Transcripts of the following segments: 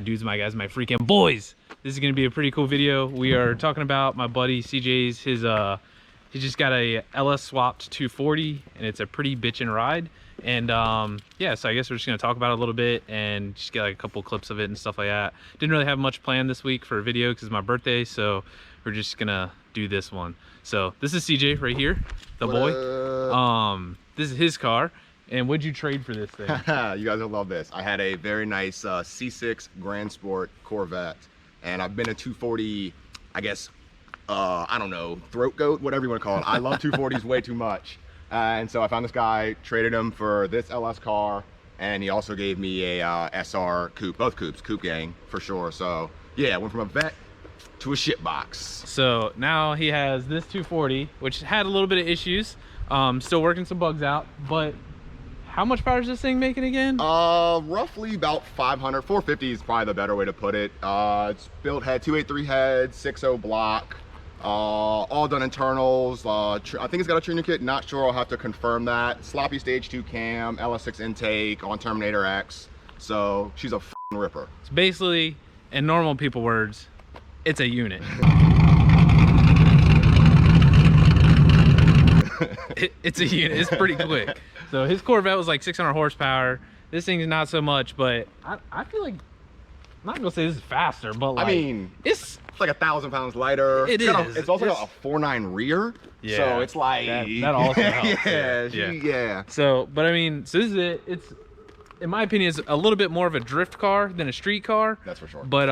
dudes, my guys, my freaking boys. This is gonna be a pretty cool video. We are talking about my buddy CJ's, he just got a LS Swapped 240, and it's a pretty bitchin' ride. And yeah, so I guess we're just gonna talk about it a little bit and just get like a couple clips of it and stuff like that. Didn't really have much planned this week for a video because it's my birthday, so we're just gonna do this one. So this is CJ right here, the boy. This is his car. And what'd you trade for this thing? You guys will love this. I had a very nice C6 Grand Sport Corvette, and I've been a 240, I guess, I don't know, throat goat, whatever you want to call it. I love 240s way too much. And so I found this guy, traded him for this LS car, and he also gave me a SR Coupe, both Coupes, Coupe gang for sure. So yeah, went from a vet to a shit box. So now he has this 240, which had a little bit of issues. Still working some bugs out, but how much power is this thing making again? Roughly about 500, 450 is probably the better way to put it. It's built head, 283 head, 6.0 block, all done internals. I think it's got a tuner kit, not sure, I'll have to confirm that. Sloppy stage 2 cam, LS6 intake on Terminator X. So she's a f***ing ripper. It's basically, in normal people words, it's a unit. It's a unit, it's pretty quick. So his Corvette was like 600 horsepower. This thing's not so much, but I feel like, I'm not gonna say this is faster, but like, I mean, it's like 1,000 pounds lighter. It's also got a 4.9 rear. Yeah, so it's like that also helps. Yeah. So, but I mean, so this is it. It's, in my opinion, it's a little bit more of a drift car than a street car. That's for sure. But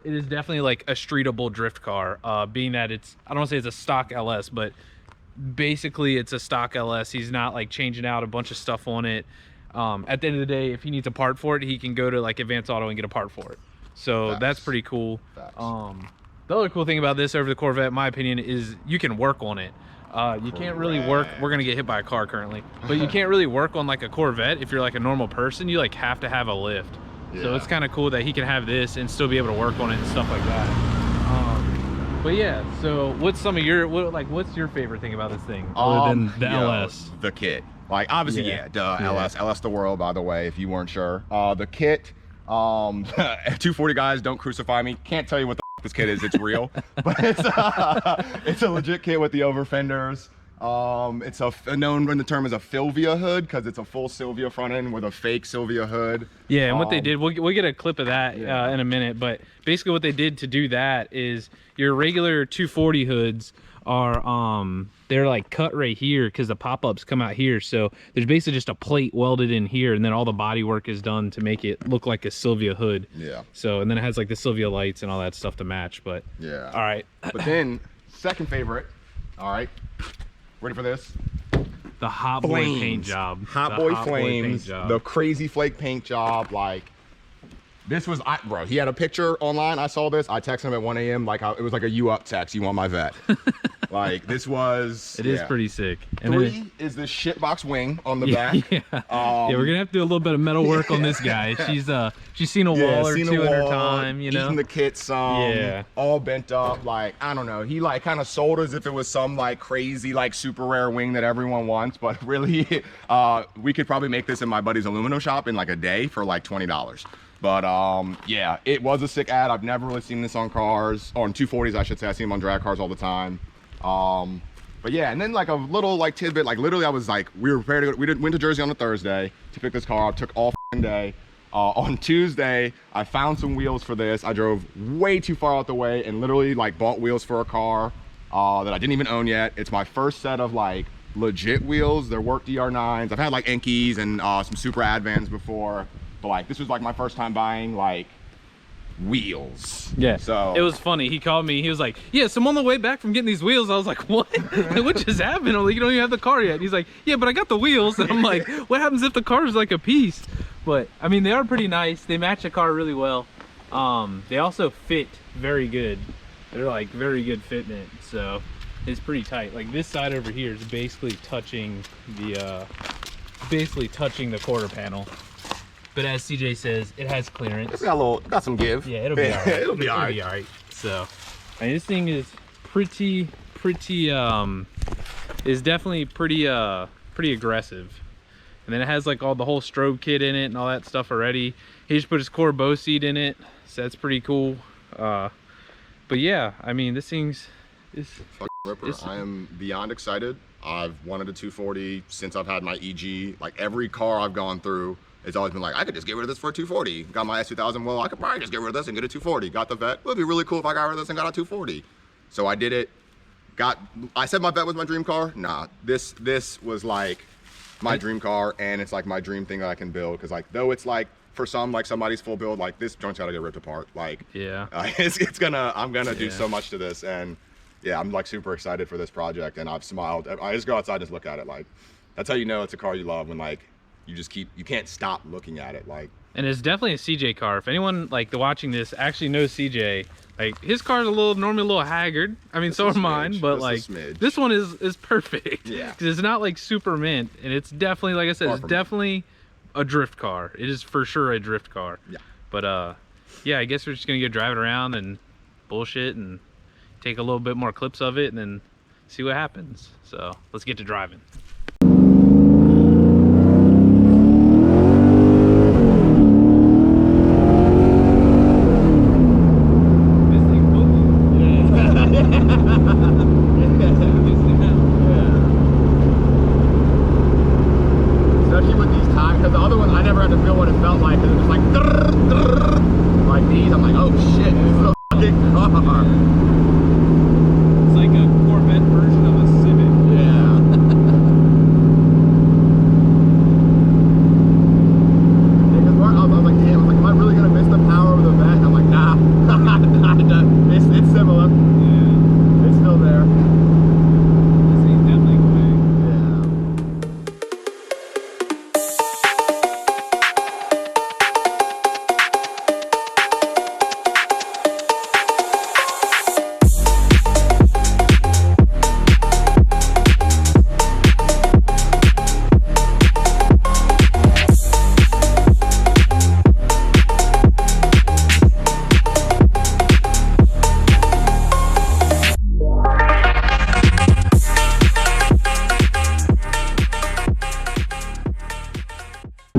it is definitely like a streetable drift car. Being that it's, I don't want to say it's a stock LS, but basically it's a stock LS. He's not like changing out a bunch of stuff on it. At the end of the day, if he needs a part for it, he can go to like Advanced Auto and get a part for it. So that's pretty cool. The other cool thing about this over the Corvette, in my opinion, is you can work on it. You can't really work, we're gonna get hit by a car currently, but you can't really work on like a Corvette if you're like a normal person. You like have to have a lift. So it's kind of cool that he can have this and still be able to work on it and stuff like that. But yeah, so what's some of your, what's your favorite thing about this thing other than the LS? The kit. Like obviously, LS the world, by the way, if you weren't sure. The kit, 240 guys, don't crucify me. Can't tell you what the f this kit is, it's real. But it's a legit kit with the over fenders. It's known in the term as a Sylvia hood because it's a full Sylvia front end with a fake Sylvia hood. Yeah, and what they did, we'll get a clip of that in a minute, but basically what they did to do that is your regular 240 hoods are they're like cut right here because the pop-ups come out here, so there's basically just a plate welded in here, and then all the body work is done to make it look like a Sylvia hood. Yeah. So, and then it has like the Sylvia lights and all that stuff to match. But yeah, all right. But then second favorite, all right, ready for this? The Hot Boy paint job. Hot Boy Flames, the crazy flake paint job. Like, this was, bro, he had a picture online. I saw this. I texted him at 1 a.m. like it was like a you up text. You want my vet? Like, this was, it is pretty sick. And 3 is the shitbox wing on the back. Yeah, we're gonna have to do a little bit of metal work on this guy. She's seen a wall or two in her time, you know, eating the kit some, all bent up. Like, I don't know, he like kind of sold as if it was some like crazy like super rare wing that everyone wants, but really we could probably make this in my buddy's aluminum shop in like a day for like $20. But yeah, it was a sick ad. I've never really seen this on cars, on 240s I should say. I see them on drag cars all the time. But yeah, and then like a little like tidbit, like literally I was like, we were prepared to go, went to Jersey on a Thursday to pick this car up, took all day. On Tuesday, I found some wheels for this. I drove way too far out the way and literally like bought wheels for a car that I didn't even own yet. It's my first set of like legit wheels. They're work DR9s. I've had like Enkis and some Super Advans before, but like this was like my first time buying like wheels. Yeah, so it was funny. He called me, he was like, yeah, so I'm on the way back from getting these wheels. I was like, what? What just happened? I'm like, you don't even have the car yet. And he's like, yeah, but I got the wheels. And I'm like, what happens if the car is like a piece? But I mean, they are pretty nice. They match the car really well. They also fit very good. They're like very good fitting it, so it's pretty tight. Like this side over here is basically touching the quarter panel. But as CJ says, it has clearance. It's got some give. Yeah, it'll be all right. It'll be all right. So, I mean, this thing is pretty, is definitely pretty aggressive. And then it has like all the whole strobe kit in it and all that stuff already. He just put his core bow seat in it, so that's pretty cool. But yeah, I mean, this thing's is ripper. I am beyond excited. I've wanted a 240 since I've had my EG. Like every car I've gone through, it's always been like, I could just get rid of this for a 240. Got my S2000, well, I could probably just get rid of this and get a 240. Got the vet. It would be really cool if I got rid of this and got a 240. So I did it. I said my vet was my dream car. Nah, this was like my dream car, and it's like my dream thing that I can build. Cause like, though it's like, for some, like somebody's full build, like this joint's gotta get ripped apart. Like, yeah, I'm gonna do so much to this, and yeah, I'm like super excited for this project, and I've smiled. I just go outside and just look at it. Like, that's how you know it's a car you love, when like you can't stop looking at it. Like, and it's definitely a CJ car. If anyone like watching this actually knows CJ, like his car's normally a little haggard. I mean, so are mine, but like this one is perfect. Yeah, because it's not like super mint, and it's definitely, like I said, it's definitely a drift car. It is for sure a drift car. Yeah. But yeah, I guess we're just gonna go drive it around and bullshit and take a little bit more clips of it and then see what happens. So let's get to driving.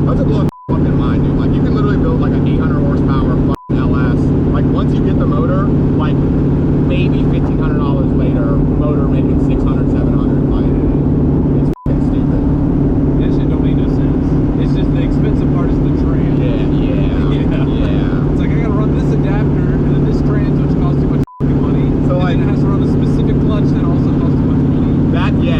That's a blow fucking mind, dude. Like, you can literally build like an 800 horsepower fucking LS. Like, once you get the motor, like maybe $1,500 later, motor making 600, 700. Like, it's fucking stupid. That shit don't make no sense. It's just the expensive part is the trans. Yeah. It's like, I gotta run this adapter and then this trans, which costs too much fucking money. So and like, then it has to run a specific clutch that also costs too much money.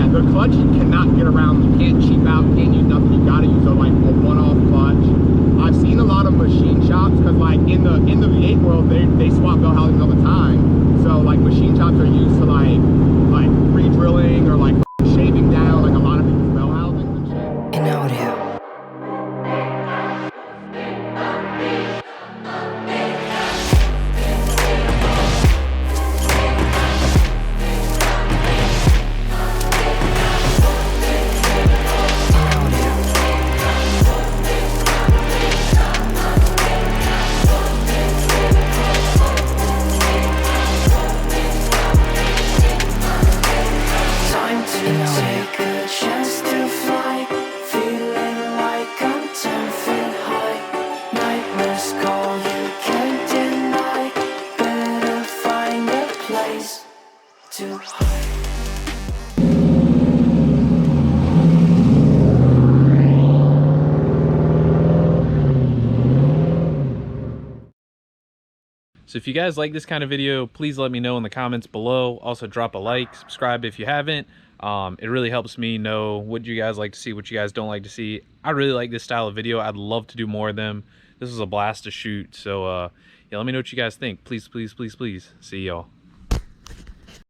The clutch you cannot get around. You can't cheap out. You can't use nothing. You gotta use a one-off clutch. I've seen a lot of machine shops, because like in the V8 world, they swap bell housings all the time. So like machine shops are used to like re-drilling or like shaving down like a lot of people's bell housings and shit. In audio. So if you guys like this kind of video, please let me know in the comments below. Also drop a like, subscribe if you haven't. It really helps me know what you guys like to see, what you guys don't like to see. I really like this style of video. I'd love to do more of them. This was a blast to shoot. So yeah, let me know what you guys think. Please, please, please, please. See y'all.